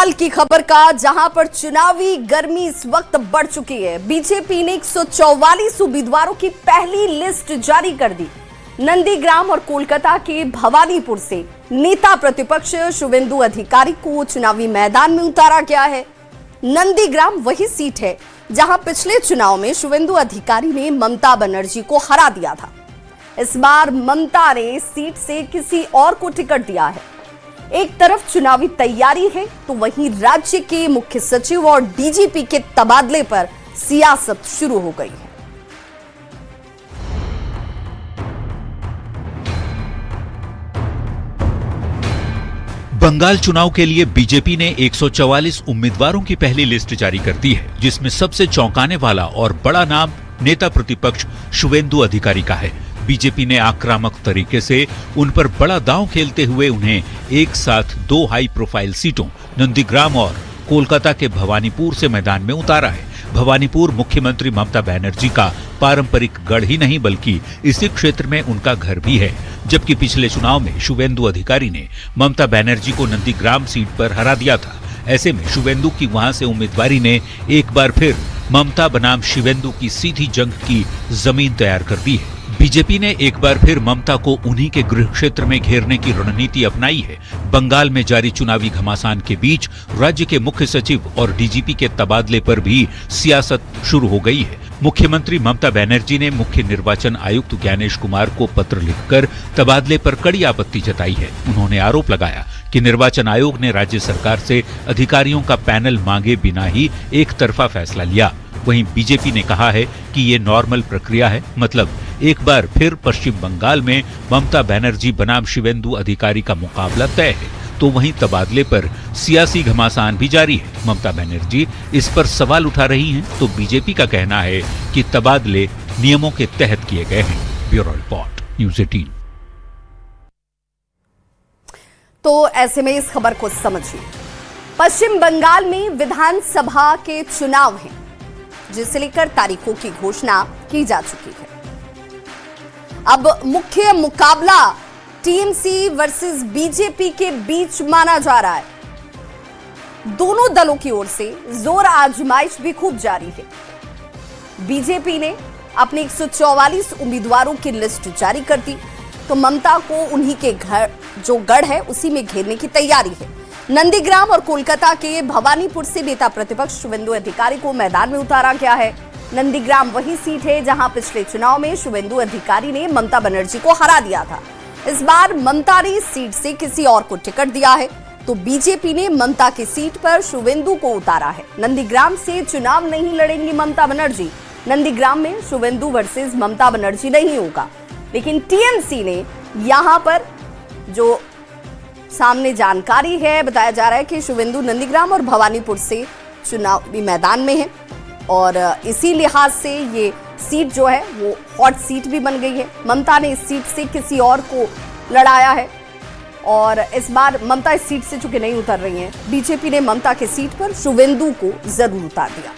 बंगाल की खबर का, जहां पर चुनावी गर्मी इस वक्त बढ़ चुकी है। बीजेपी ने 144 उम्मीदवारों की पहली लिस्ट जारी कर दी। नंदीग्राम और कोलकाता के भवानीपुर से नेता प्रतिपक्ष शुवेंदु अधिकारी को चुनावी मैदान में उतारा गया है। नंदीग्राम वही सीट है जहां पिछले चुनाव में शुवेंदु अधिकारी ने ममता बनर्जी को हरा दिया था। इस बार ममता ने सीट से किसी और को टिकट दिया है। एक तरफ चुनावी तैयारी है तो वहीं राज्य के मुख्य सचिव और डीजीपी के तबादले पर सियासत शुरू हो गई है। बंगाल चुनाव के लिए बीजेपी ने 144 उम्मीदवारों की पहली लिस्ट जारी कर दी है, जिसमें सबसे चौंकाने वाला और बड़ा नाम नेता प्रतिपक्ष शुवेंदु अधिकारी का है। बीजेपी ने आक्रामक तरीके से उन पर बड़ा दांव खेलते हुए उन्हें एक साथ दो हाई प्रोफाइल सीटों नंदीग्राम और कोलकाता के भवानीपुर से मैदान में उतारा है। भवानीपुर मुख्यमंत्री ममता बनर्जी का पारंपरिक गढ़ ही नहीं बल्कि इसी क्षेत्र में उनका घर भी है, जबकि पिछले चुनाव में शुवेंदु अधिकारी ने ममता बनर्जी को नंदीग्राम सीट पर हरा दिया था। ऐसे में शुवेंदु की वहां से उम्मीदवारी ने एक बार फिर ममता बनाम शिवेंदु की सीधी जंग की जमीन तैयार कर दी है। बीजेपी ने एक बार फिर ममता को उन्हीं के गृह क्षेत्र में घेरने की रणनीति अपनाई है। बंगाल में जारी चुनावी घमासान के बीच राज्य के मुख्य सचिव और डीजीपी के तबादले पर भी सियासत शुरू हो गई है। मुख्यमंत्री ममता बनर्जी ने मुख्य निर्वाचन आयुक्त ज्ञानेश कुमार को पत्र लिखकर तबादले पर कड़ी आपत्ति जताई है। उन्होंने आरोप लगाया कि निर्वाचन आयोग ने राज्य सरकार से अधिकारियों का पैनल मांगे बिना ही एक तरफा फैसला लिया। वहीं बीजेपी ने कहा है कि ये नॉर्मल प्रक्रिया है, मतलब एक बार फिर पश्चिम बंगाल में ममता बनर्जी बनाम शुवेंदु अधिकारी का मुकाबला तय है। तो वहीं तबादले पर सियासी घमासान भी जारी है। ममता बनर्जी इस पर सवाल उठा रही हैं, तो बीजेपी का कहना है कि तबादले नियमों के तहत किए गए हैं। Bureau report, news 18। तो ऐसे में इस खबर को समझिए। पश्चिम बंगाल में विधानसभा के चुनाव हैं, जिसे लेकर तारीखों की घोषणा की जा चुकी है। अब मुख्य मुकाबला टीएमसी वर्सेस बीजेपी के बीच माना जा रहा है। दोनों दलों की ओर से जोर आजमाइश भी खूब जारी है। बीजेपी ने अपने 144 उम्मीदवारों की लिस्ट जारी कर दी, तो ममता को उन्हीं के घर जो गढ़ है उसी में घेरने की तैयारी है। नंदीग्राम और कोलकाता के भवानीपुर से नेता प्रतिपक्ष शुवेंदु अधिकारी को मैदान में उतारा गया है। नंदीग्राम वही सीट है जहां पिछले चुनाव में शुवेंदु अधिकारी ने ममता बनर्जी को हरा दिया था। इस बार ममता ने इस सीट से किसी और को टिकट दिया है, तो बीजेपी ने ममता की सीट पर शुवेंदु को उतारा है। नंदीग्राम से चुनाव नहीं लड़ेंगी ममता बनर्जी। नंदीग्राम में शुवेंदु वर्सेस ममता बनर्जी नहीं होगा, लेकिन टीएमसी ने यहां पर जो सामने जानकारी है, बताया जा रहा है कि शुवेंदु नंदीग्राम और भवानीपुर से चुनावी मैदान में है और इसी लिहाज से ये सीट जो है वो हॉट सीट भी बन गई है। ममता ने इस सीट से किसी और को लड़ाया है और इस बार ममता इस सीट से चूंकि नहीं उतर रही हैं, बीजेपी ने ममता के सीट पर शुवेंदु को जरूर उतार दिया।